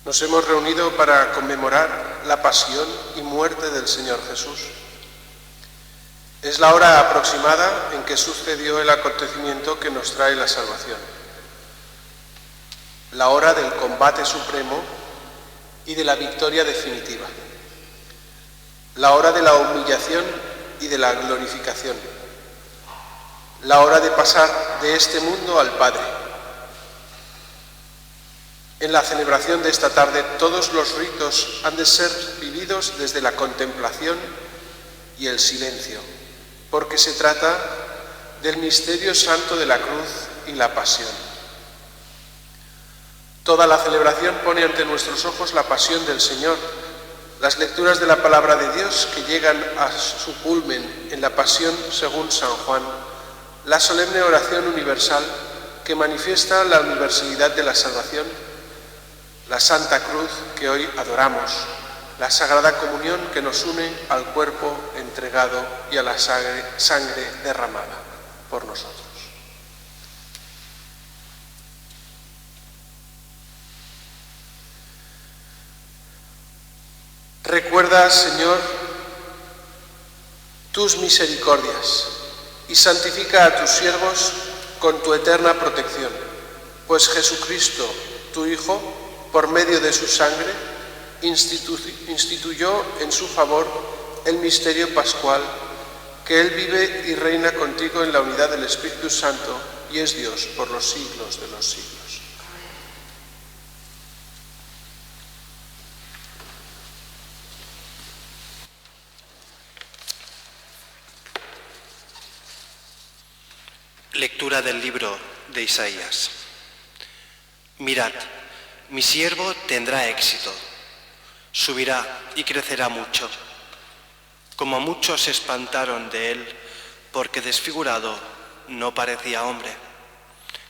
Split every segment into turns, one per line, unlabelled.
Nos hemos reunido para conmemorar la pasión y muerte del Señor Jesús. Es la hora aproximada en que sucedió el acontecimiento que nos trae la salvación. La hora del combate supremo y de la victoria definitiva. La hora de la humillación y de la glorificación. La hora de pasar de este mundo al Padre. En la celebración de esta tarde, todos los ritos han de ser vividos desde la contemplación y el silencio, porque se trata del misterio santo de la cruz y la pasión. Toda la celebración pone ante nuestros ojos la pasión del Señor, las lecturas de la palabra de Dios que llegan a su culmen en la pasión según San Juan, la solemne oración universal que manifiesta la universalidad de la salvación, la Santa Cruz que hoy adoramos, la Sagrada Comunión que nos une al cuerpo entregado y a la sangre derramada por nosotros. Recuerda, Señor, tus misericordias y santifica a tus siervos con tu eterna protección, pues Jesucristo, tu Hijo, por medio de su sangre, instituyó en su favor el misterio pascual, que Él vive y reina contigo en la unidad del Espíritu Santo y es Dios por los siglos de los siglos.
Lectura del libro de Isaías. Mirad, mi siervo tendrá éxito, subirá y crecerá mucho. Como muchos se espantaron de él, porque desfigurado no parecía hombre,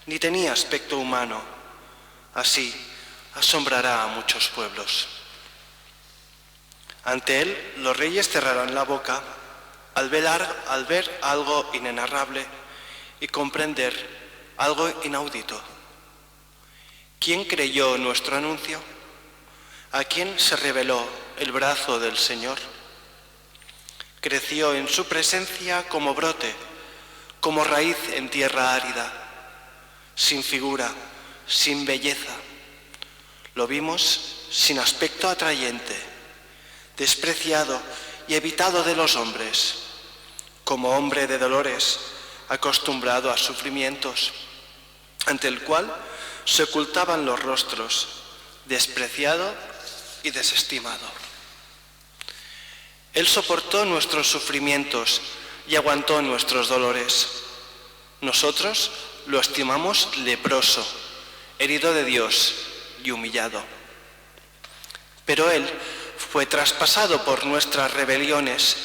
ni tenía aspecto humano, así asombrará a muchos pueblos. Ante él los reyes cerrarán la boca al ver algo inenarrable y comprender algo inaudito. ¿Quién creyó nuestro anuncio? ¿A quién se reveló el brazo del Señor? Creció en su presencia como brote, como raíz en tierra árida, sin figura, sin belleza. Lo vimos sin aspecto atrayente, despreciado y evitado de los hombres, como hombre de dolores, acostumbrado a sufrimientos, ante el cual se ocultaban los rostros, despreciado y desestimado. Él soportó nuestros sufrimientos y aguantó nuestros dolores. Nosotros lo estimamos leproso, herido de Dios y humillado. Pero Él fue traspasado por nuestras rebeliones,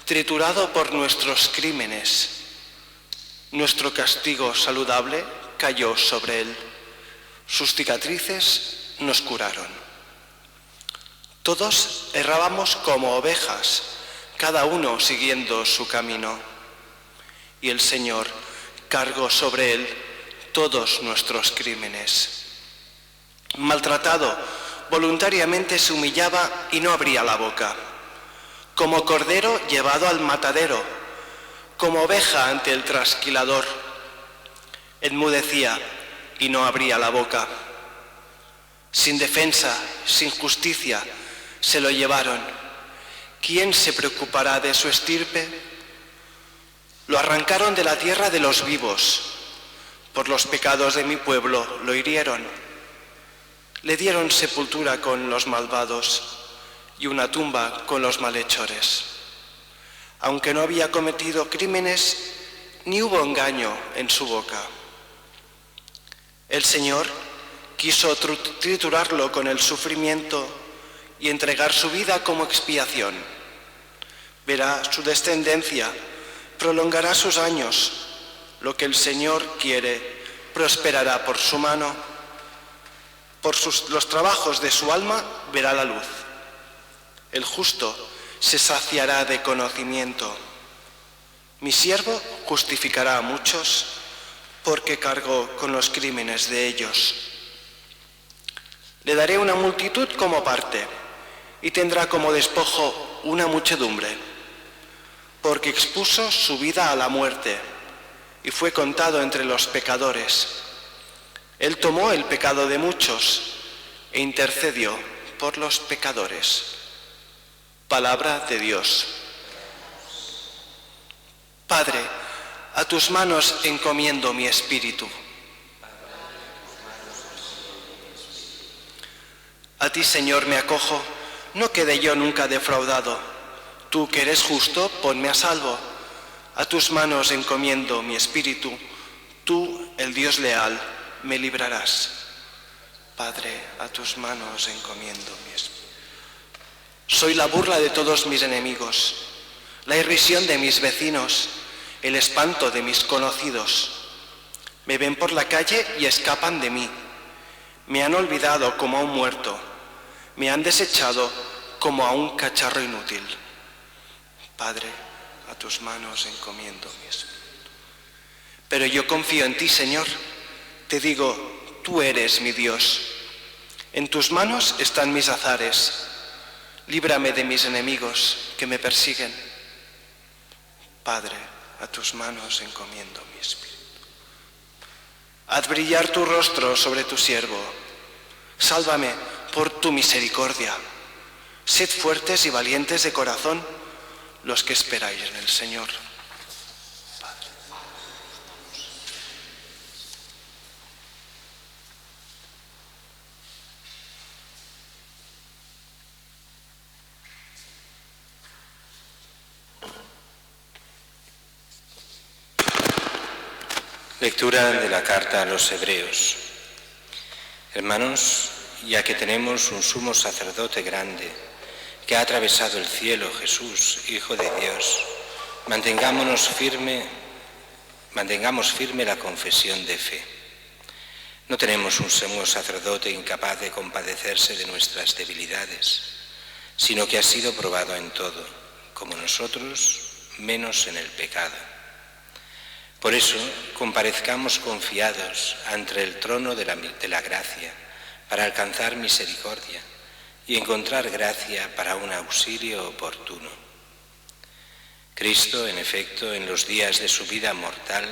triturado por nuestros crímenes. Nuestro castigo saludable cayó sobre Él. Sus cicatrices nos curaron. Todos errábamos como ovejas, cada uno siguiendo su camino. Y el Señor cargó sobre Él todos nuestros crímenes. Maltratado, voluntariamente se humillaba y no abría la boca. Como cordero llevado al matadero, como oveja ante el trasquilador. Enmudecía y no abría la boca. Sin defensa, sin justicia, se lo llevaron. ¿Quién se preocupará de su estirpe? Lo arrancaron de la tierra de los vivos. Por los pecados de mi pueblo lo hirieron. Le dieron sepultura con los malvados y una tumba con los malhechores. Aunque no había cometido crímenes, ni hubo engaño en su boca. El Señor quiso triturarlo con el sufrimiento y entregar su vida como expiación. Verá su descendencia, prolongará sus años. Lo que el Señor quiere prosperará por su mano. Por los trabajos de su alma verá la luz. El justo se saciará de conocimiento. Mi siervo justificará a muchos, porque cargó con los crímenes de ellos. Le daré una multitud como parte, y tendrá como despojo una muchedumbre, porque expuso su vida a la muerte, y fue contado entre los pecadores. Él tomó el pecado de muchos, e intercedió por los pecadores. Palabra de Dios. Padre, a tus manos encomiendo mi espíritu. A ti, Señor, me acojo, no quede yo nunca defraudado. Tú que eres justo, ponme a salvo. A tus manos encomiendo mi espíritu. Tú, el Dios leal, me librarás. Padre, a tus manos encomiendo mi espíritu. Soy la burla de todos mis enemigos, la irrisión de mis vecinos, el espanto de mis conocidos. Me ven por la calle y escapan de mí. Me han olvidado como a un muerto, me han desechado como a un cacharro inútil. Padre, a tus manos encomiendo mi espíritu. Pero yo confío en ti, Señor. Te digo, tú eres mi Dios. En tus manos están mis azares. Líbrame de mis enemigos que me persiguen. Padre, a tus manos encomiendo mi espíritu. Haz brillar tu rostro sobre tu siervo. Sálvame por tu misericordia. Sed fuertes y valientes de corazón los que esperáis en el Señor. Padre.
Lectura de la carta a los Hebreos. Hermanos, ya que tenemos un sumo sacerdote grande que ha atravesado el cielo, Jesús, Hijo de Dios, mantengamos firme la confesión de fe. No tenemos un sumo sacerdote incapaz de compadecerse de nuestras debilidades, sino que ha sido probado en todo, como nosotros, menos en el pecado. Por eso, comparezcamos confiados ante el trono de la gracia para alcanzar misericordia y encontrar gracia para un auxilio oportuno. Cristo, en efecto, en los días de su vida mortal,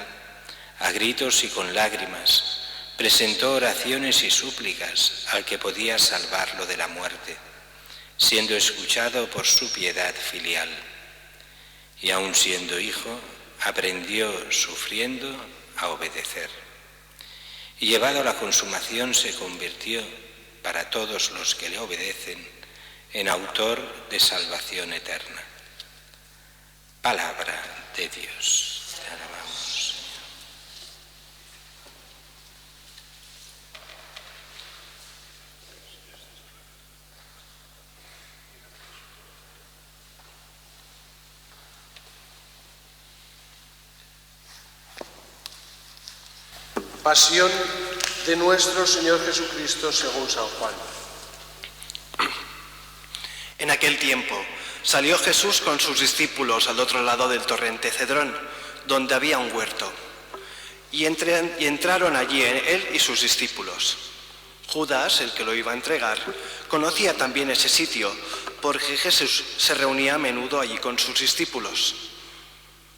a gritos y con lágrimas, presentó oraciones y súplicas al que podía salvarlo de la muerte, siendo escuchado por su piedad filial. Y aun siendo hijo, aprendió, sufriendo, a obedecer. Y llevado a la consumación se convirtió, para todos los que le obedecen, en autor de salvación eterna. Palabra de Dios. Te alabamos, Señor.
Pasión de nuestro Señor Jesucristo según San Juan.
En aquel tiempo salió Jesús con sus discípulos al otro lado del torrente Cedrón, donde había un huerto, y entraron allí él y sus discípulos. Judas, el que lo iba a entregar, conocía también ese sitio, porque Jesús se reunía a menudo allí con sus discípulos.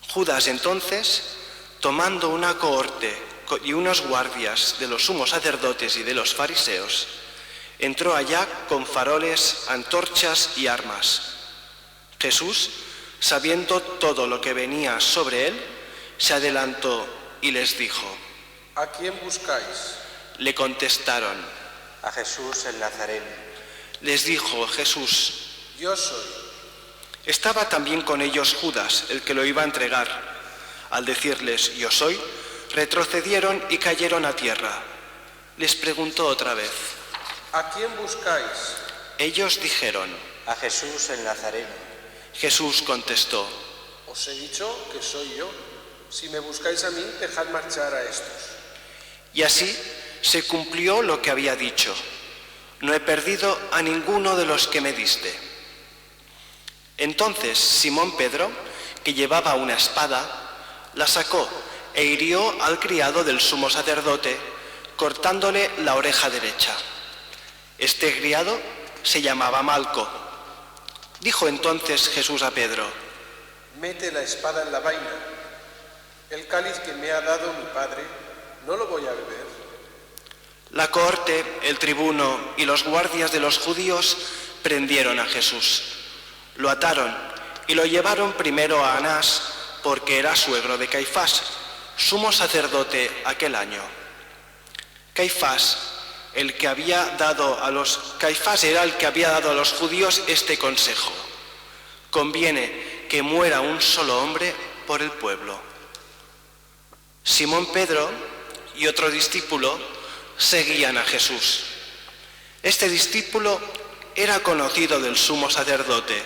Judas entonces, tomando una cohorte y unos guardias de los sumos sacerdotes y de los fariseos, entró allá con faroles, antorchas y armas. Jesús, sabiendo todo lo que venía sobre él, se adelantó y les dijo:
¿A quién buscáis?
Le contestaron.
A Jesús el Nazareno.
Les dijo Jesús:
Yo soy.
Estaba también con ellos Judas, el que lo iba a entregar. Al decirles yo soy, retrocedieron y cayeron a tierra. Les preguntó otra vez:
¿A quién buscáis?
Ellos dijeron:
A Jesús el Nazareno.
Jesús contestó:
Os he dicho que soy yo. Si me buscáis a mí, dejad marchar a estos.
Y así se cumplió lo que había dicho: no he perdido a ninguno de los que me diste. Entonces Simón Pedro, que llevaba una espada, la sacó e hirió al criado del sumo sacerdote, cortándole la oreja derecha. Este criado se llamaba Malco. Dijo entonces Jesús a Pedro:
mete la espada en la vaina. El cáliz que me ha dado mi padre, ¿no lo voy a beber?
La corte, el tribuno y los guardias de los judíos prendieron a Jesús. Lo ataron y lo llevaron primero a Anás, porque era suegro de Caifás, sumo sacerdote aquel año. Caifás era el que había dado a los judíos este consejo: conviene que muera un solo hombre por el pueblo. Simón Pedro y otro discípulo seguían a Jesús. Este discípulo era conocido del sumo sacerdote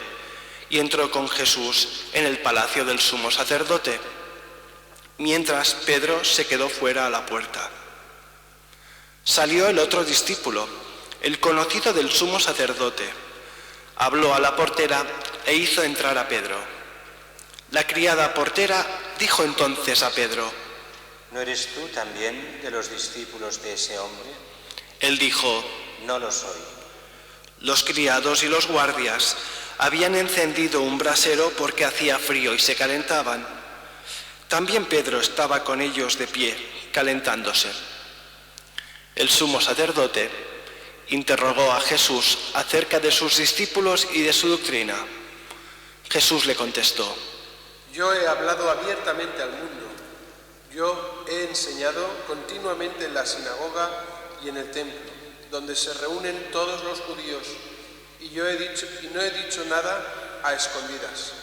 y entró con Jesús en el palacio del sumo sacerdote, mientras Pedro se quedó fuera a la puerta. Salió el otro discípulo, el conocido del sumo sacerdote. Habló a la portera e hizo entrar a Pedro. La criada portera dijo entonces a Pedro:
¿no eres tú también de los discípulos de ese hombre?
Él dijo:
no lo soy.
Los criados y los guardias habían encendido un brasero porque hacía frío y se calentaban. También Pedro estaba con ellos de pie, calentándose. El sumo sacerdote interrogó a Jesús acerca de sus discípulos y de su doctrina. Jesús le contestó:
yo he hablado abiertamente al mundo. Yo he enseñado continuamente en la sinagoga y en el templo, donde se reúnen todos los judíos, y no he dicho nada a escondidas.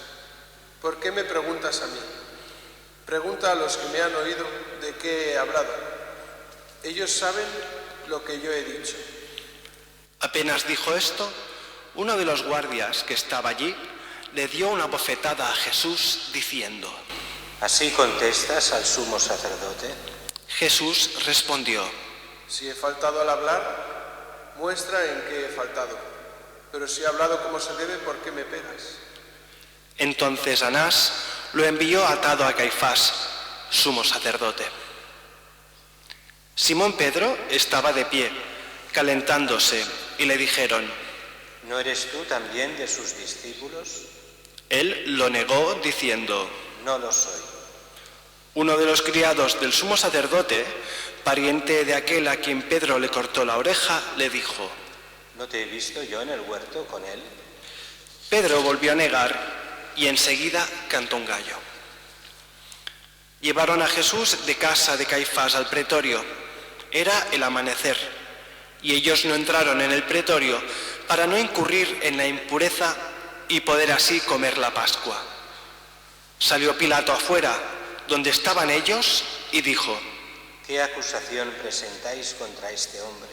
¿Por qué me preguntas a mí? Pregunta a los que me han oído de qué he hablado. Ellos saben lo que yo he dicho.
Apenas dijo esto, uno de los guardias que estaba allí le dio una bofetada a Jesús diciendo:
¿así contestas al sumo sacerdote?
Jesús respondió:
si he faltado al hablar, muestra en qué he faltado. Pero si he hablado como se debe, ¿por qué me pegas?
Entonces Anás lo envió atado a Caifás, sumo sacerdote. Simón Pedro estaba de pie, calentándose, y le dijeron:
¿no eres tú también de sus discípulos?
Él lo negó diciendo:
no lo soy.
Uno de los criados del sumo sacerdote, pariente de aquel a quien Pedro le cortó la oreja, le dijo:
¿no te he visto yo en el huerto con él?
Pedro volvió a negar y enseguida cantó un gallo. Llevaron a Jesús de casa de Caifás al pretorio. Era el amanecer y ellos no entraron en el pretorio para no incurrir en la impureza y poder así comer la Pascua. Salió Pilato afuera, donde estaban ellos, y dijo:
¿qué acusación presentáis contra este hombre?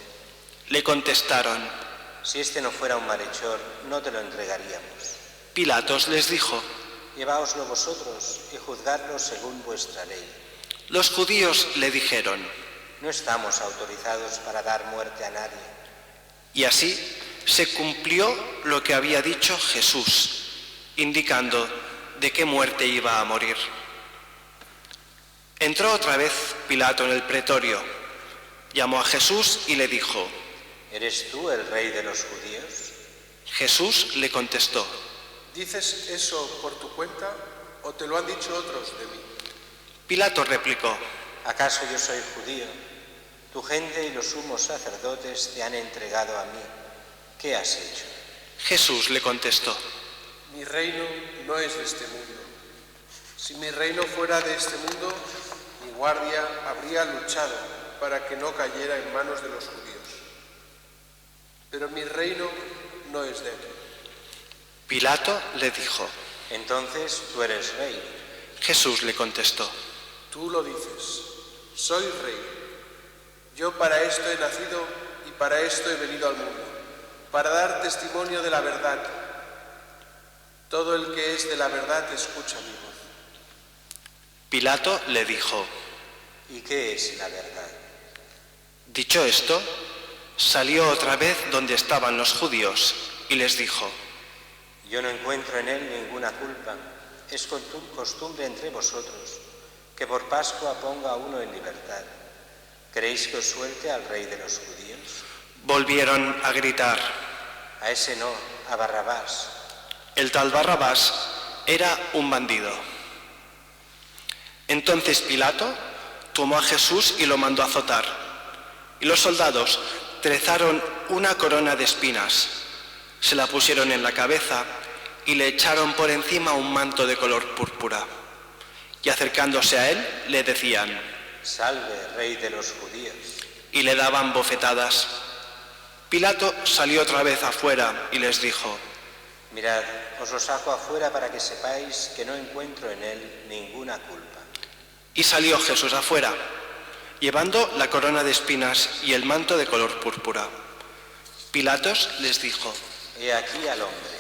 Le contestaron:
si este no fuera un malhechor, no te lo entregaríamos.
Pilatos les dijo:
lleváoslo vosotros y juzgadlo según vuestra ley.
Los judíos le dijeron:
no estamos autorizados para dar muerte a nadie.
Y así se cumplió lo que había dicho Jesús, indicando de qué muerte iba a morir. Entró otra vez Pilato en el pretorio, llamó a Jesús y le dijo:
¿eres tú el rey de los judíos?
Jesús le contestó:
¿dices eso por tu cuenta o te lo han dicho otros de mí?
Pilato replicó:
¿acaso yo soy judío? Tu gente y los sumos sacerdotes te han entregado a mí. ¿Qué has hecho?
Jesús le contestó:
mi reino no es de este mundo. Si mi reino fuera de este mundo, mi guardia habría luchado para que no cayera en manos de los judíos. Pero mi reino no es de aquí.
Pilato le dijo:
entonces tú eres rey.
Jesús le contestó:
tú lo dices, soy rey. Yo para esto he nacido y para esto he venido al mundo, para dar testimonio de la verdad. Todo el que es de la verdad escucha mi voz.
Pilato le dijo:
¿y qué es la verdad?
Dicho esto, salió otra vez donde estaban los judíos y les dijo:
yo no encuentro en él ninguna culpa. Es costumbre entre vosotros que por Pascua ponga a uno en libertad. ¿Queréis que os suelte al rey de los judíos?
Volvieron a gritar:
A ese no, a Barrabás.
el tal Barrabás era un bandido. Entonces Pilato tomó a Jesús y lo mandó azotar, y los soldados trezaron una corona de espinas, se la pusieron en la cabeza y le echaron por encima un manto de color púrpura, y acercándose a él le decían:
Salve, Rey de los judíos.
y le daban bofetadas. Pilato salió otra vez afuera y les dijo:
Mirad, os lo saco afuera para que sepáis que no encuentro en él ninguna culpa.
Y salió Jesús afuera, llevando la corona de espinas y el manto de color púrpura. Pilatos les dijo:
He aquí al hombre.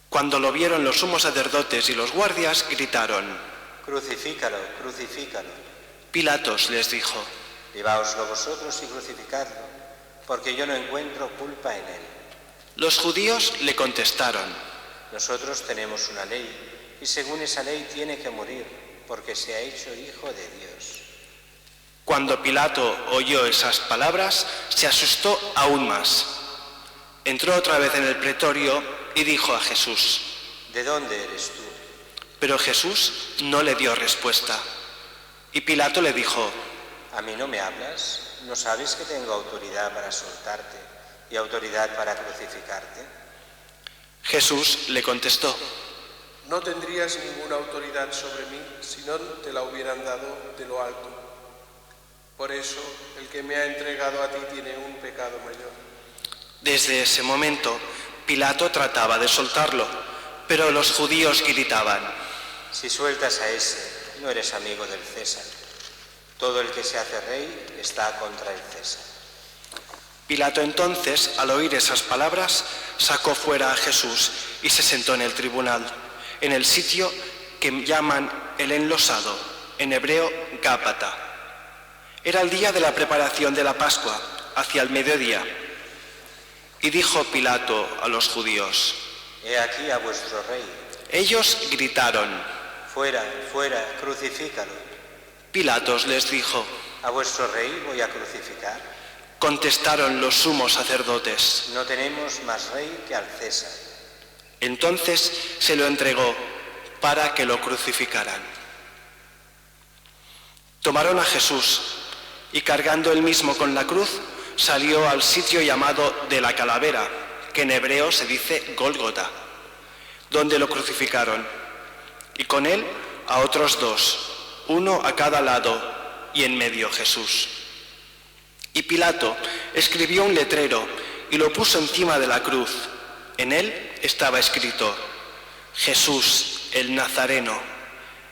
Cuando lo vieron los sumos sacerdotes y los guardias, gritaron.
Crucifícalo, crucifícalo.
Pilatos les dijo:
Lleváoslo vosotros y crucificadlo, porque yo no encuentro culpa en él.
Los judíos le contestaron:
Nosotros tenemos una ley, y según esa ley tiene que morir, porque se ha hecho hijo de Dios.
Cuando Pilato oyó esas palabras, se asustó aún más. Entró otra vez en el pretorio y dijo a Jesús:
¿De dónde eres tú?
Pero Jesús no le dio respuesta. Y Pilato le dijo:
¿A mí no me hablas? ¿No sabes que tengo autoridad para soltarte y autoridad para crucificarte?
Jesús le contestó:
No tendrías ninguna autoridad sobre mí si no te la hubieran dado de lo alto. Por eso, el que me ha entregado a ti tiene un pecado mayor.
Desde ese momento, Pilato trataba de soltarlo, pero los judíos gritaban:
Si sueltas a ese, no eres amigo del César. Todo el que se hace rey está contra el César.
Pilato entonces, al oír esas palabras, sacó fuera a Jesús y se sentó en el tribunal, en el sitio que llaman el enlosado, en hebreo Gábata. Era el día de la preparación de la Pascua, hacia el mediodía. Y dijo Pilato a los judíos:
He aquí a vuestro rey.
Ellos gritaron:
Fuera, fuera, crucifícalo.
Pilatos les dijo:
¿A vuestro rey voy a crucificar?
Contestaron los sumos sacerdotes:
No tenemos más rey que al César.
Entonces se lo entregó para que lo crucificaran. Tomaron a Jesús y, cargando él mismo con la cruz, salió al sitio llamado de la calavera, que en hebreo se dice Gólgota, donde lo crucificaron, y con él a otros dos, uno a cada lado, y en medio Jesús. Y Pilato escribió un letrero y lo puso encima de la cruz. En él estaba escrito: Jesús el Nazareno,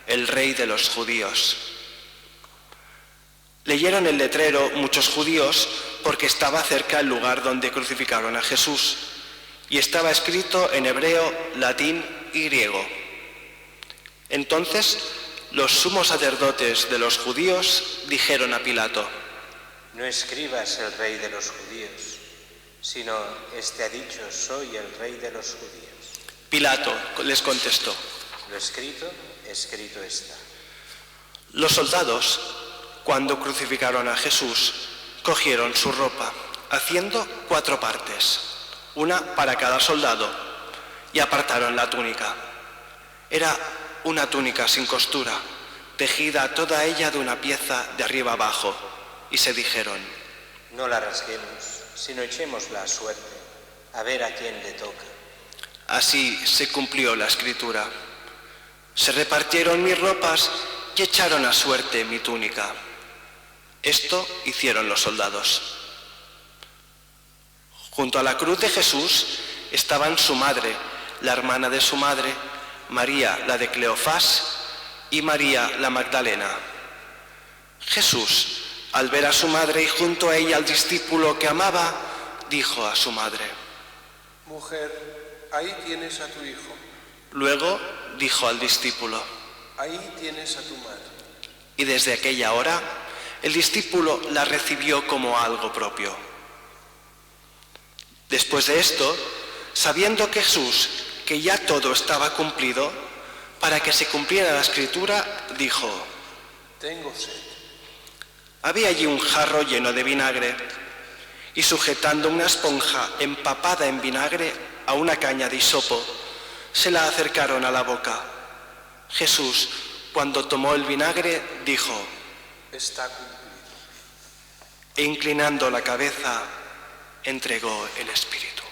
el Rey de los judíos. Leyeron el letrero muchos judíos porque estaba cerca el lugar donde crucificaron a Jesús, y estaba escrito en hebreo, latín y griego. Entonces los sumos sacerdotes de los judíos dijeron a Pilato:
No escribas el Rey de los judíos, sino este ha dicho: soy el Rey de los judíos.
Pilato les contestó:
Lo escrito, escrito está.
Los soldados, cuando crucificaron a Jesús, cogieron su ropa, haciendo 4 partes, una para cada soldado, y apartaron la túnica. Era una túnica sin costura, tejida toda ella de una pieza de arriba abajo, y se dijeron:
No la rasguemos, sino echémosla a suerte, a ver a quién le toca.
Así se cumplió la escritura: se repartieron mis ropas y echaron a suerte mi túnica. Esto hicieron los soldados. Junto a la cruz de Jesús estaban su madre, la hermana de su madre, María la de Cleofás y María la Magdalena. Jesús, al ver a su madre y junto a ella al discípulo que amaba, dijo a su madre:
Mujer, ahí tienes a tu hijo.
Luego dijo al discípulo:
Ahí tienes a tu madre.
Y desde aquella hora el discípulo la recibió como algo propio. Después de esto, sabiendo Jesús que ya todo estaba cumplido, para que se cumpliera la escritura, dijo:
Tengo sed.
Había allí un jarro lleno de vinagre, y sujetando una esponja empapada en vinagre a una caña de hisopo, se la acercaron a la boca. Jesús, cuando tomó el vinagre, dijo:
Está cumplido.
E inclinando la cabeza, entregó el espíritu.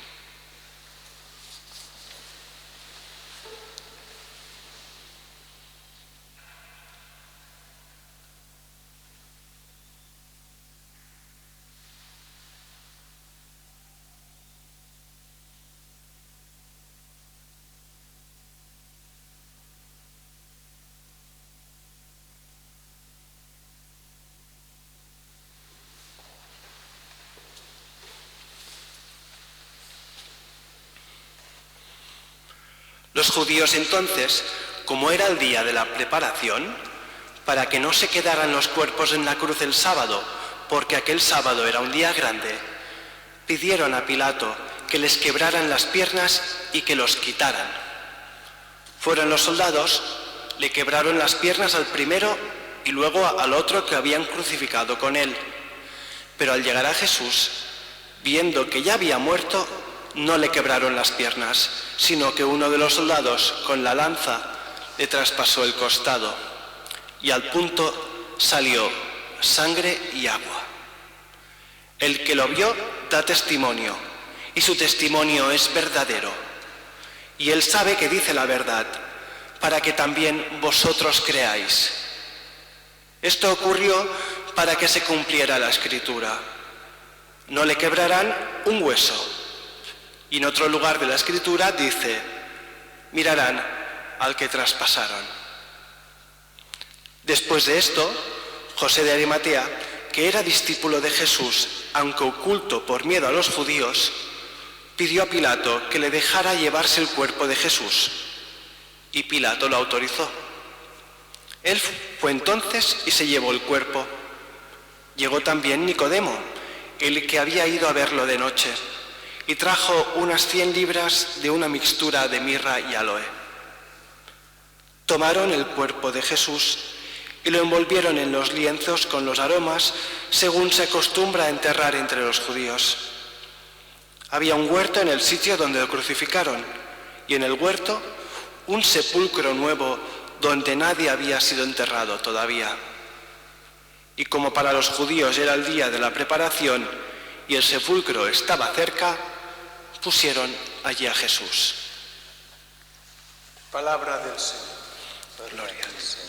Los judíos entonces, como era el día de la preparación, para que no se quedaran los cuerpos en la cruz el sábado, porque aquel sábado era un día grande, pidieron a Pilato que les quebraran las piernas y que los quitaran. Fueron los soldados, le quebraron las piernas al primero y luego al otro que habían crucificado con él. Pero al llegar a Jesús, viendo que ya había muerto, no le quebraron las piernas, sino que uno de los soldados con la lanza le traspasó el costado y al punto salió sangre y agua. El que lo vio da testimonio y su testimonio es verdadero. Y él sabe que dice la verdad, para que también vosotros creáis. Esto ocurrió para que se cumpliera la Escritura: no le quebrarán un hueso. Y en otro lugar de la Escritura dice: mirarán al que traspasaron. Después de esto, José de Arimatea, que era discípulo de Jesús, aunque oculto por miedo a los judíos, pidió a Pilato que le dejara llevarse el cuerpo de Jesús, y Pilato lo autorizó. Él fue entonces y se llevó el cuerpo. Llegó también Nicodemo, el que había ido a verlo de noche, y trajo unas 100 libras de una mixtura de mirra y aloe. Tomaron el cuerpo de Jesús y lo envolvieron en los lienzos con los aromas, según se acostumbra a enterrar entre los judíos. Había un huerto en el sitio donde lo crucificaron, y en el huerto un sepulcro nuevo donde nadie había sido enterrado todavía. Y como para los judíos era el día de la preparación y el sepulcro estaba cerca, pusieron allí a Jesús.
Palabra del Señor.
Gloria al Señor.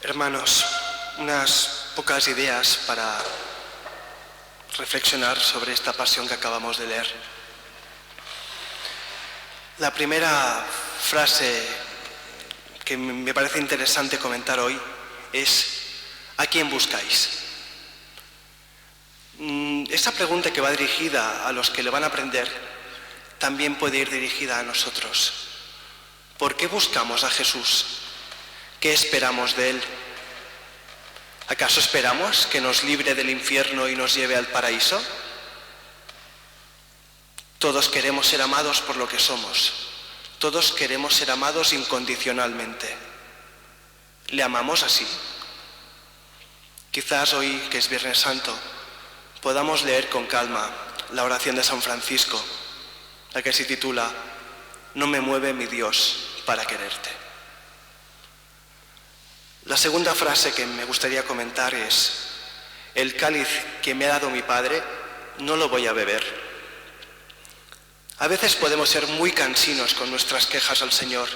Hermanos, unas pocas ideas para reflexionar sobre esta pasión que acabamos de leer. La primera frase que me parece interesante comentar hoy es: ¿a quién buscáis? Esa pregunta, que va dirigida a los que le van a aprender, también puede ir dirigida a nosotros. ¿Por qué buscamos a Jesús? ¿Qué esperamos de Él? ¿Acaso esperamos que nos libre del infierno y nos lleve al paraíso? Todos queremos ser amados por lo que somos. Todos queremos ser amados incondicionalmente. ¿Le amamos así? Quizás hoy, que es Viernes Santo, podamos leer con calma la oración de San Francisco, la que se titula «No me mueve mi Dios para quererte». La segunda frase que me gustaría comentar es: el cáliz que me ha dado mi Padre no lo voy a beber. A veces podemos ser muy cansinos con nuestras quejas al Señor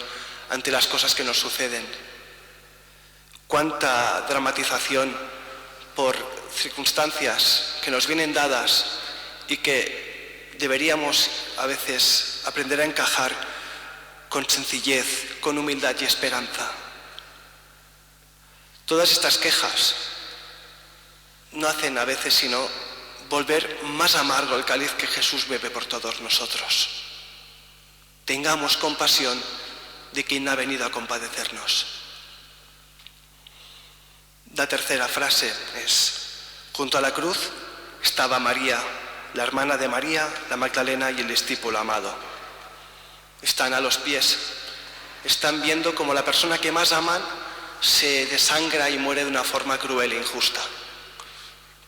ante las cosas que nos suceden. Cuánta dramatización por circunstancias que nos vienen dadas y que deberíamos a veces aprender a encajar con sencillez, con humildad y esperanza. Todas estas quejas no hacen a veces sino volver más amargo el cáliz que Jesús bebe por todos nosotros. Tengamos compasión de quien ha venido a compadecernos. La tercera frase es: junto a la cruz estaba María, la hermana de María, la Magdalena y el discípulo amado. Están a los pies, están viendo cómo la persona que más aman se desangra y muere de una forma cruel e injusta.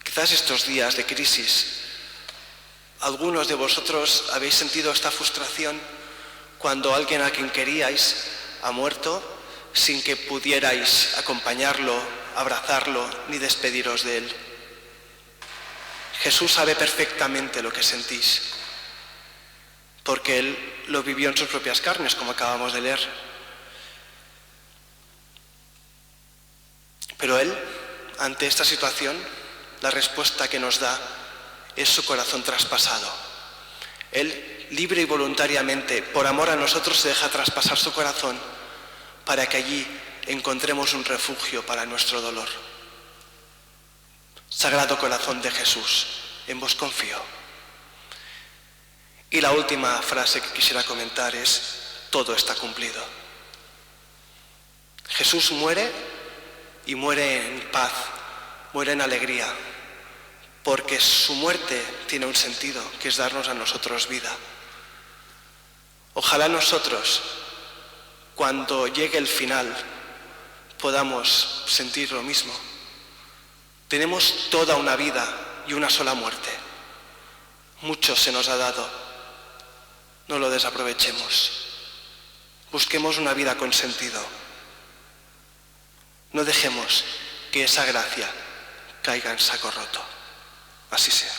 Quizás estos días de crisis, algunos de vosotros habéis sentido esta frustración cuando alguien a quien queríais ha muerto sin que pudierais acompañarlo, abrazarlo ni despediros de él. Jesús sabe perfectamente lo que sentís, porque Él lo vivió en sus propias carnes, como acabamos de leer. Pero Él, ante esta situación, la respuesta que nos da es su corazón traspasado. Él, libre y voluntariamente, por amor a nosotros, se deja traspasar su corazón para que allí encontremos un refugio para nuestro dolor. Sagrado corazón de Jesús, en vos confío. Y la última frase que quisiera comentar es: todo está cumplido. Jesús muere y muere en paz, muere en alegría, porque su muerte tiene un sentido, que es darnos a nosotros vida. Ojalá nosotros, cuando llegue el final, podamos sentir lo mismo. Tenemos toda una vida y una sola muerte. Mucho se nos ha dado. No lo desaprovechemos. Busquemos una vida con sentido. No dejemos que esa gracia caiga en saco roto. Así sea.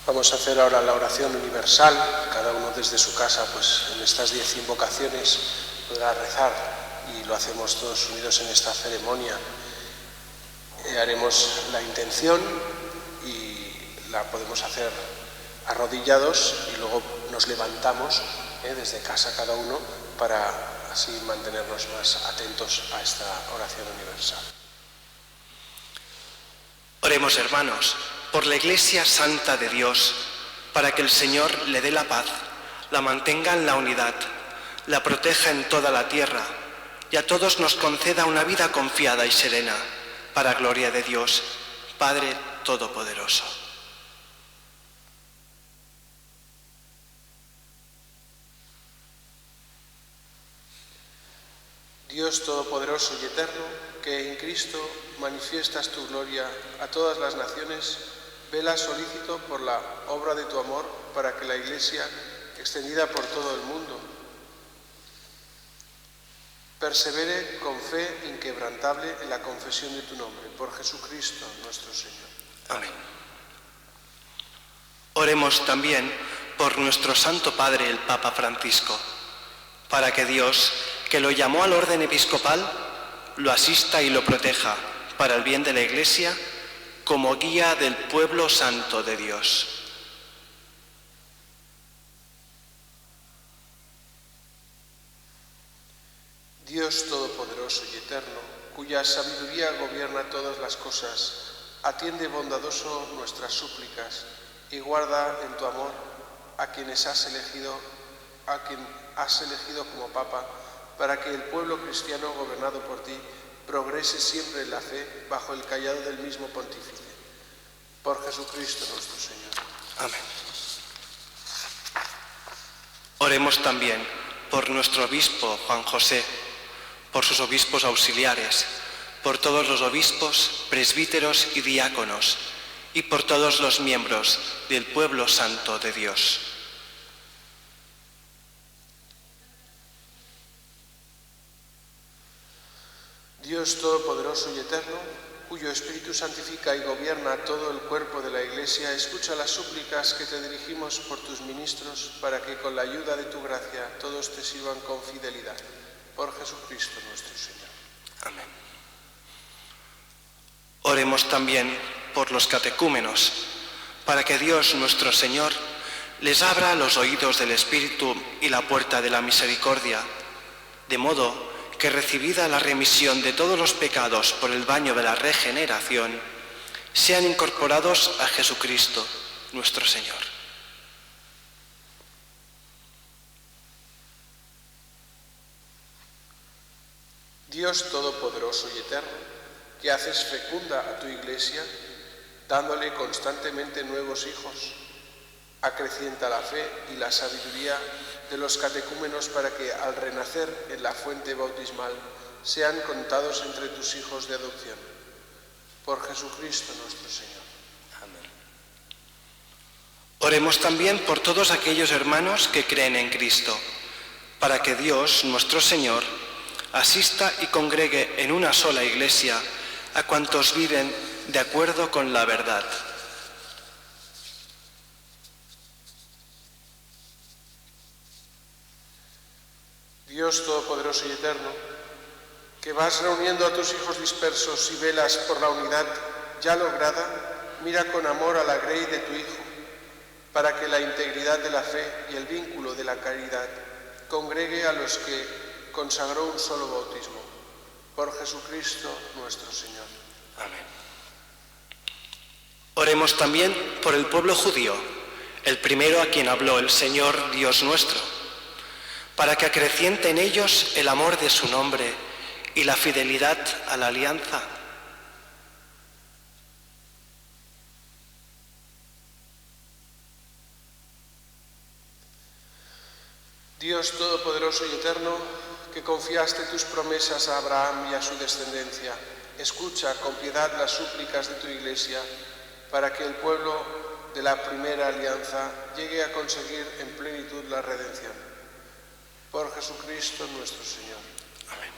Vamos a hacer ahora la oración universal. Cada uno desde su casa, pues en estas 10 invocaciones podrá rezar, y lo hacemos todos unidos en esta ceremonia. Haremos la intención y la podemos hacer arrodillados y luego nos levantamos desde casa cada uno para así mantenernos más atentos a esta oración universal.
Oremos, hermanos, por la Iglesia Santa de Dios, para que el Señor le dé la paz, la mantenga en la unidad, la proteja en toda la tierra y a todos nos conceda una vida confiada y serena, para gloria de Dios, Padre Todopoderoso.
Dios Todopoderoso y Eterno, que en Cristo manifiestas tu gloria a todas las naciones, vela solícito por la obra de tu amor para que la Iglesia, extendida por todo el mundo, persevere con fe inquebrantable en la confesión de tu nombre, por Jesucristo nuestro Señor.
Amén. Oremos también por nuestro Santo Padre, el Papa Francisco, para que Dios, que lo llamó al orden episcopal, lo asista y lo proteja para el bien de la Iglesia, como guía del pueblo santo de Dios.
Dios Todopoderoso y Eterno, cuya sabiduría gobierna todas las cosas, atiende bondadoso nuestras súplicas y guarda en tu amor a quien has elegido como Papa, para que el pueblo cristiano gobernado por ti progrese siempre en la fe bajo el cayado del mismo pontífice. Por Jesucristo nuestro Señor.
Amén. Oremos también por nuestro obispo Juan José, por sus obispos auxiliares, por todos los obispos, presbíteros y diáconos, y por todos los miembros del pueblo santo de Dios.
Dios Todopoderoso y Eterno, cuyo Espíritu santifica y gobierna todo el cuerpo de la Iglesia, escucha las súplicas que te dirigimos por tus ministros, para que con la ayuda de tu gracia todos te sirvan con fidelidad. Por Jesucristo nuestro Señor.
Amén. Oremos también por los catecúmenos, para que Dios nuestro Señor les abra los oídos del Espíritu y la puerta de la misericordia, de modo que recibida la remisión de todos los pecados por el baño de la regeneración, sean incorporados a Jesucristo, nuestro Señor.
Dios Todopoderoso y Eterno, que haces fecunda a tu Iglesia, dándole constantemente nuevos hijos, acrecienta la fe y la sabiduría de los catecúmenos para que, al renacer en la fuente bautismal, sean contados entre tus hijos de adopción. Por Jesucristo nuestro Señor.
Amén.
Oremos también por todos aquellos hermanos que creen en Cristo, para que Dios, nuestro Señor, asista y congregue en una sola Iglesia a cuantos viven de acuerdo con la verdad.
Dios Todopoderoso y Eterno, que vas reuniendo a tus hijos dispersos y velas por la unidad ya lograda, mira con amor a la grey de tu Hijo, para que la integridad de la fe y el vínculo de la caridad congregue a los que consagró un solo bautismo. Por Jesucristo nuestro Señor.
Amén. Oremos también por el pueblo judío, el primero a quien habló el Señor Dios nuestro, para que acreciente en ellos el amor de su nombre y la fidelidad a la alianza.
Dios Todopoderoso y Eterno, que confiaste tus promesas a Abraham y a su descendencia, escucha con piedad las súplicas de tu Iglesia, para que el pueblo de la primera alianza llegue a conseguir en plenitud la redención. Por Jesucristo nuestro Señor.
Amén.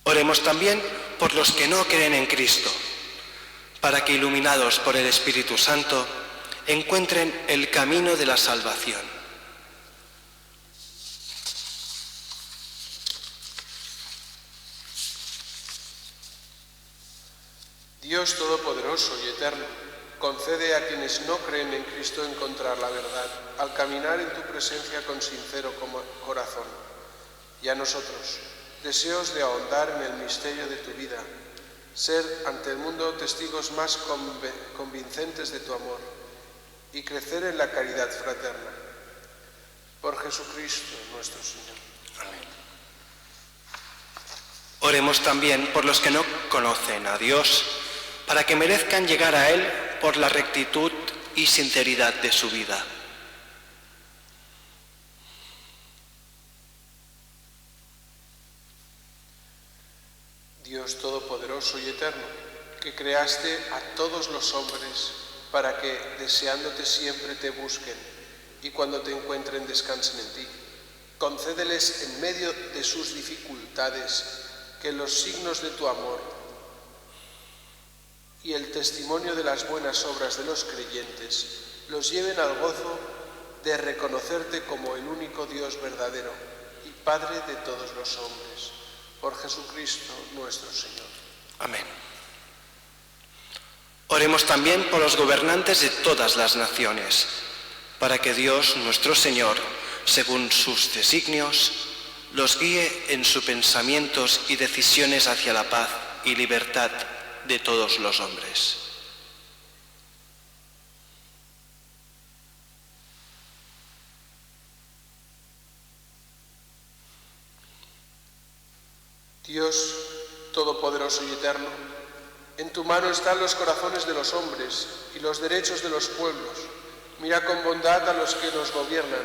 Oremos también por los que no creen en Cristo, para que, iluminados por el Espíritu Santo, encuentren el camino de la salvación.
Dios Todopoderoso y Eterno, concede a quienes no creen en Cristo encontrar la verdad al caminar en tu presencia con sincero corazón. Y a nosotros, deseos de ahondar en el misterio de tu vida, ser ante el mundo testigos más convincentes de tu amor y crecer en la caridad fraterna. Por Jesucristo nuestro Señor.
Amén. Oremos también por los que no conocen a Dios, para que merezcan llegar a Él por la rectitud y sinceridad de su vida.
Dios Todopoderoso y Eterno, que creaste a todos los hombres para que, deseándote siempre, te busquen y cuando te encuentren descansen en ti, concédeles en medio de sus dificultades que los signos de tu amor y el testimonio de las buenas obras de los creyentes los lleven al gozo de reconocerte como el único Dios verdadero y Padre de todos los hombres. Por Jesucristo nuestro Señor.
Amén. Oremos también por los gobernantes de todas las naciones, para que Dios, nuestro Señor, según sus designios, los guíe en sus pensamientos y decisiones hacia la paz y libertad de todos los hombres.
Dios Todopoderoso y Eterno, en tu mano están los corazones de los hombres y los derechos de los pueblos. Mira con bondad a los que nos gobiernan,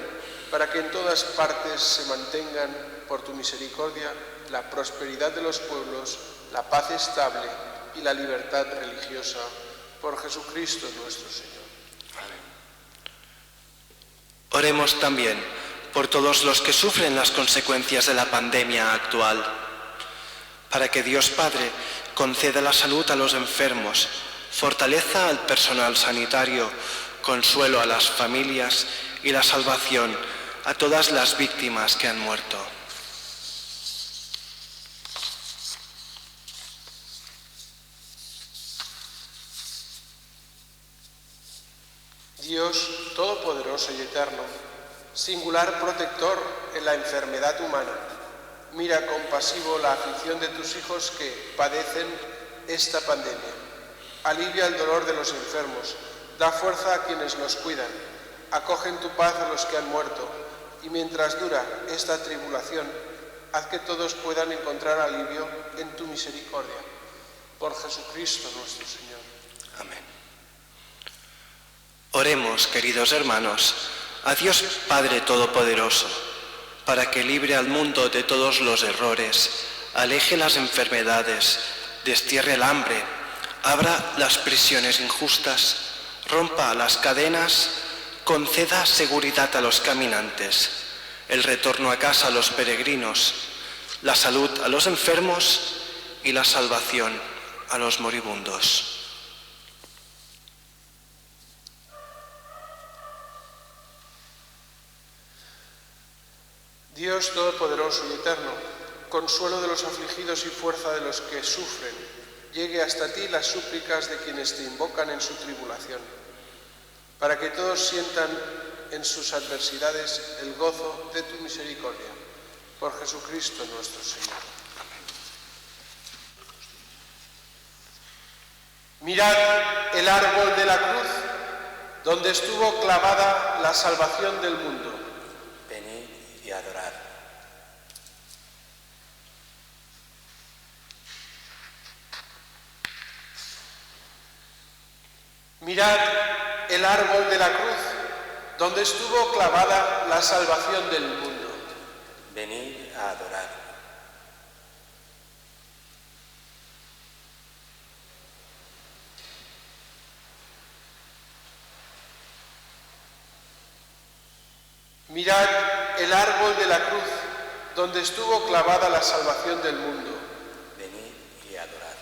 para que en todas partes se mantengan, por tu misericordia, la prosperidad de los pueblos, la paz estable y la libertad religiosa. Por Jesucristo nuestro Señor.
Amén. Oremos también por todos los que sufren las consecuencias de la pandemia actual, para que Dios Padre conceda la salud a los enfermos, fortaleza al personal sanitario, consuelo a las familias y la salvación a todas las víctimas que han muerto.
Dios Todopoderoso y Eterno, singular protector en la enfermedad humana, Mira compasivo la aflicción de tus hijos que padecen esta pandemia. Alivia el dolor de los enfermos, da fuerza a quienes los cuidan, acoge en tu paz a los que han muerto, y mientras dura esta tribulación, haz que todos puedan encontrar alivio en tu misericordia. Por Jesucristo nuestro Señor.
Amén. Oremos, queridos hermanos, a Dios Padre Todopoderoso, para que libre al mundo de todos los errores, aleje las enfermedades, destierre el hambre, abra las prisiones injustas, rompa las cadenas, conceda seguridad a los caminantes, el retorno a casa a los peregrinos, la salud a los enfermos y la salvación a los moribundos.
Dios Todopoderoso y Eterno, consuelo de los afligidos y fuerza de los que sufren, llegue hasta ti las súplicas de quienes te invocan en su tribulación, para que todos sientan en sus adversidades el gozo de tu misericordia. Por Jesucristo nuestro Señor. Mirad el árbol de la cruz, donde estuvo clavada la salvación del mundo.
Venid y adorad.
Mirad el árbol de la cruz, donde estuvo clavada la salvación del mundo.
Venid a adorar.
Mirad el árbol de la cruz, donde estuvo clavada la salvación del mundo.
Venid y adorad.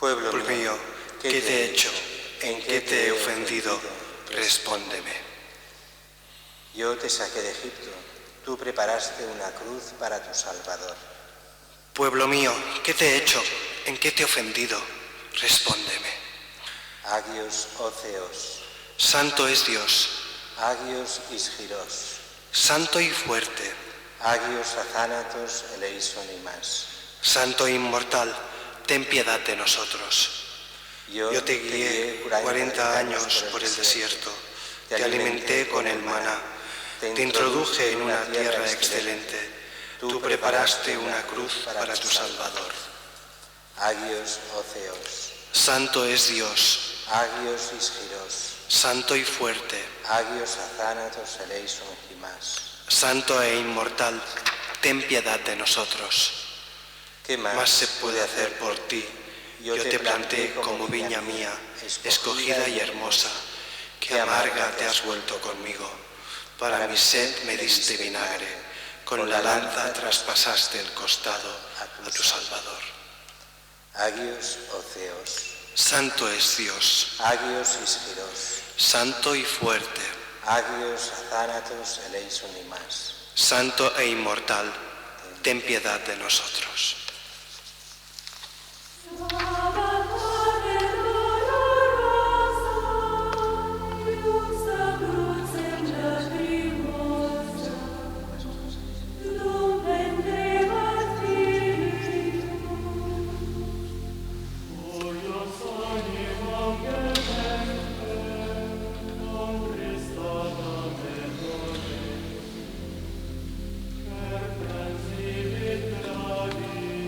Pueblo mío, ¿qué te he hecho? ¿En qué te he ofendido? Respóndeme.
Yo te saqué de Egipto, tú preparaste una cruz para tu Salvador.
Pueblo mío, ¿qué te he hecho? ¿En qué te he ofendido? Respóndeme.
Agios Oceos,
Santo es Dios,
Agios Isgiros,
santo y fuerte,
Agios Athanatos eleison imas.
santo e inmortal, ten piedad de nosotros. Yo te guié 40 años por el desierto, te alimenté con el maná, te introduje en una tierra excelente, tú preparaste una cruz para tu Salvador.
Agios Oceos,
Santo es Dios,
Agios Isgiros,
santo y fuerte,
Agios Athanatos eleison imas.
santo e inmortal, ten piedad de nosotros.
¿Qué
Más se puede hacer por ti. Yo te planté como viña mía, escogida y hermosa, que amarga te has vuelto conmigo. Para mi sed me diste vinagre, con la lanza traspasaste el costado a tu Salvador.
Agios Oceos,
Santo es Dios,
Agios Isgiros,
santo y fuerte,
Agios Athanatos eleison imas.
santo e inmortal, ten piedad de nosotros.
Grazie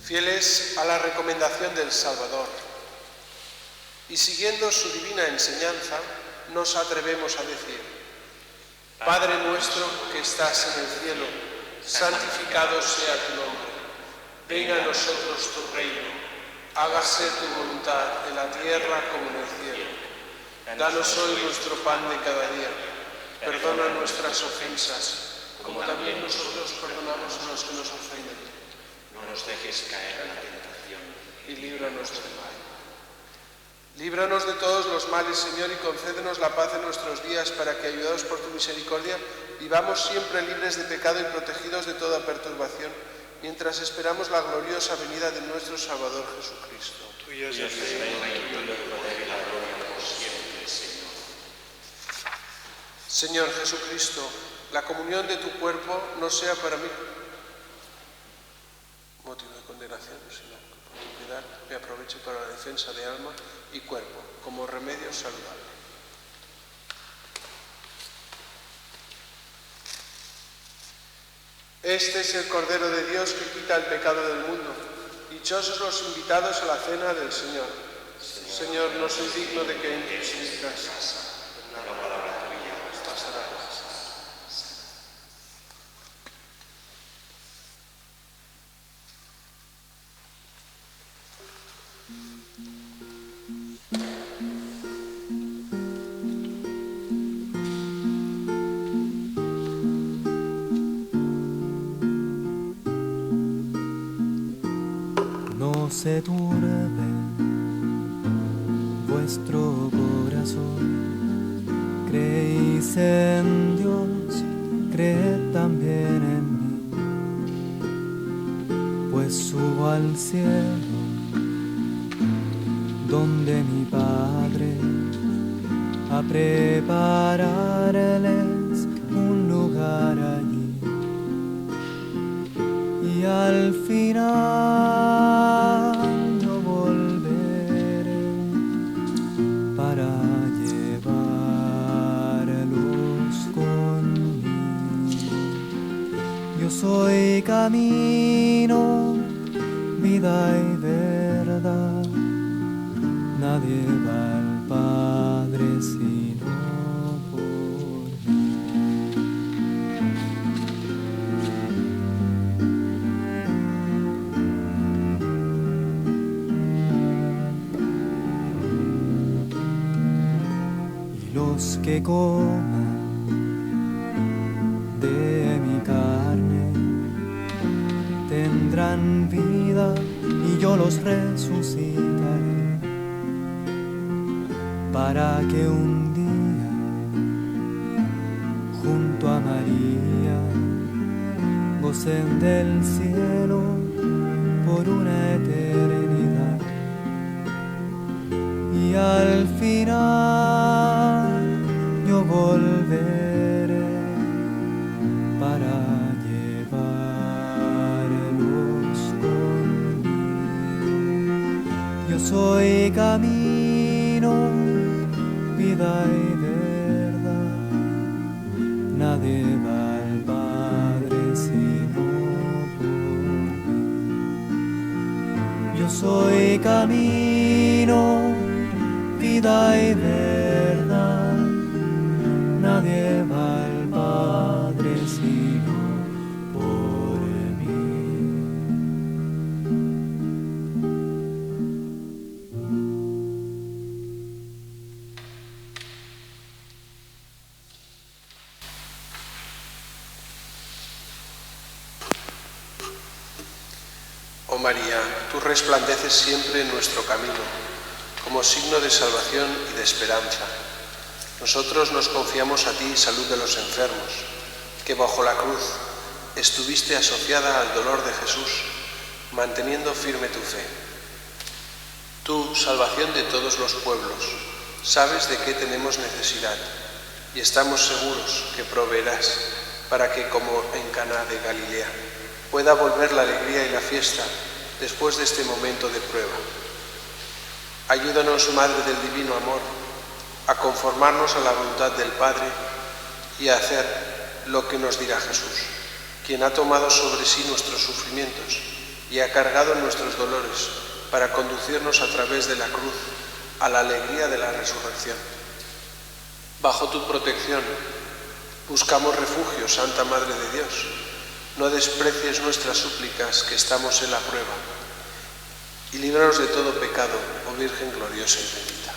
Fieles a la recomendación del Salvador y siguiendo su divina enseñanza, nos atrevemos a decir: Padre nuestro que estás en el cielo, santificado sea tu nombre. Venga a nosotros tu reino. Hágase tu voluntad en la tierra como en el cielo. Danos hoy nuestro pan de cada día. Perdona nuestras ofensas, como también nosotros perdonamos a los que nos ofenden.
No nos dejes caer en la tentación
Y líbranos del mal. Líbranos de todos los males, Señor, y concédenos la paz en nuestros días, para que, ayudados por tu misericordia, vivamos siempre libres de pecado y protegidos de toda perturbación, mientras esperamos la gloriosa venida de nuestro Salvador Jesucristo.
Tuyo es
el reino, el poder y la gloria por siempre, Señor.
Señor Jesucristo, la comunión de tu cuerpo no sea para mí motivo de condenación, sino que por tu piedad me aproveche para la defensa de alma y cuerpo, como remedio saludable. Este es el Cordero de Dios que quita el pecado del mundo. Dichosos los invitados a la cena del Señor. Señor, no soy digno de que entres en mi casa.
Una palabra tuya
Pasará.
No se turbe vuestro corazón, creéis en Dios, creed también en mí, pues subo al cielo, donde mi Padre, a prepararles un lugar allí, y al final yo volveré para llevarlos conmigo. Yo soy camino, vida y verdad, nadie va al Padre sino por mí. Los que coman de mi carne tendrán vida y yo los resucitaré, para que un día junto a María gocen del cielo por una eternidad, y al final yo volveré para llevarlos conmigo. Yo soy camino, vida y verdad, nadie va al Padre sino por mí. Yo soy camino, vida y verdad, nadie va al Padre sino por mí.
Oh María, tú resplandeces siempre en nuestro camino, como signo de salvación y de esperanza. Nosotros nos confiamos a ti, salud de los enfermos, que bajo la cruz estuviste asociada al dolor de Jesús, manteniendo firme tu fe. Tú, salvación de todos los pueblos, sabes de qué tenemos necesidad y estamos seguros que proveerás para que, como en Caná de Galilea, pueda volver la alegría y la fiesta después de este momento de prueba. Ayúdanos, Madre del Divino Amor, a conformarnos a la voluntad del Padre y a hacer lo que nos dirá Jesús, quien ha tomado sobre sí nuestros sufrimientos y ha cargado nuestros dolores para conducirnos a través de la cruz a la alegría de la resurrección. Bajo tu protección buscamos refugio, Santa Madre de Dios. No desprecies nuestras súplicas, que estamos en la prueba, y líbranos de todo pecado, oh Virgen gloriosa y bendita.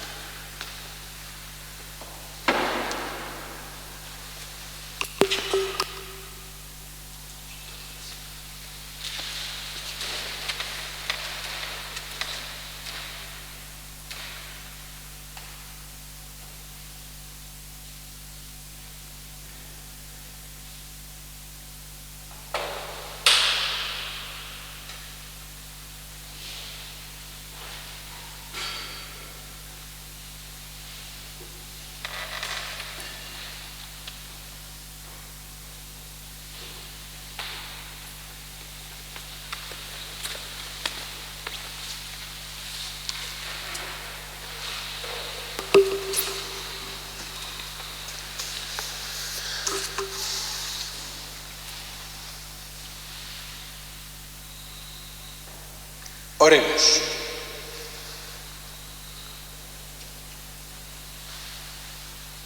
Oremos.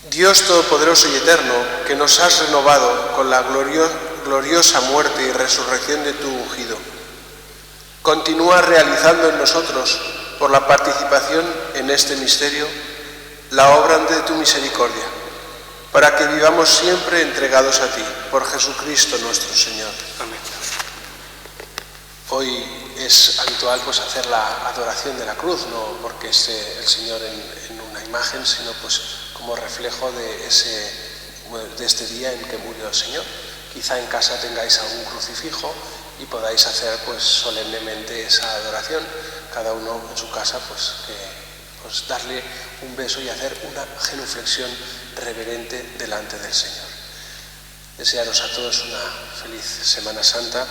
Dios Todopoderoso y Eterno, que nos has renovado con la gloriosa muerte y resurrección de tu ungido, continúa realizando en nosotros, por la participación en este misterio, la obra de tu misericordia, para que vivamos siempre entregados a ti, por Jesucristo nuestro Señor. Amén. Hoy es habitual hacer la adoración de la cruz, no porque esté el Señor en una imagen, sino como reflejo de este día en que murió el Señor. Quizá en casa tengáis algún crucifijo y podáis hacer solemnemente esa adoración, cada uno en su casa, darle un beso y hacer una genuflexión reverente delante del Señor. Desearos a todos una feliz Semana Santa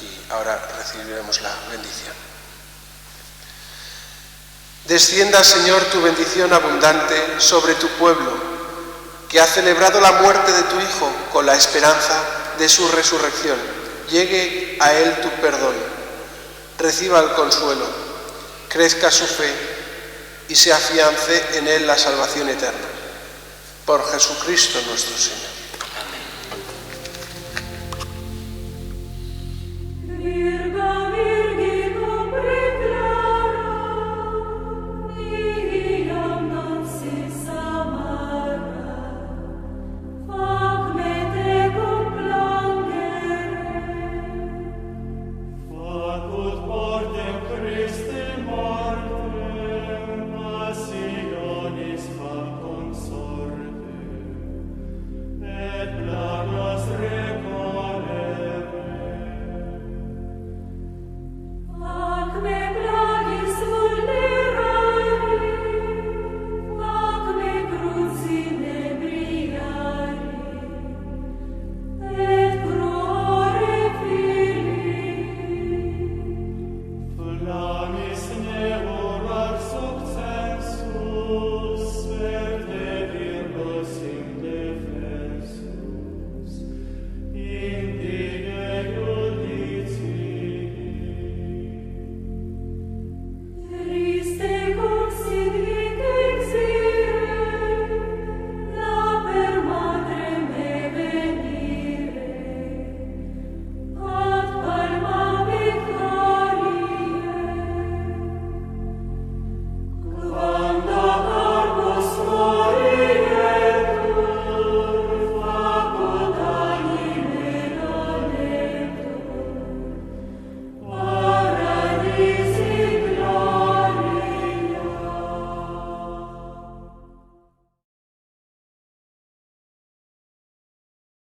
y ahora recibiremos la bendición. Descienda, Señor, tu bendición abundante sobre tu pueblo, que ha celebrado la muerte de tu Hijo con la esperanza de su resurrección. Llegue a él tu perdón, reciba el consuelo, crezca su fe y se afiance en él la salvación eterna. Por Jesucristo nuestro Señor.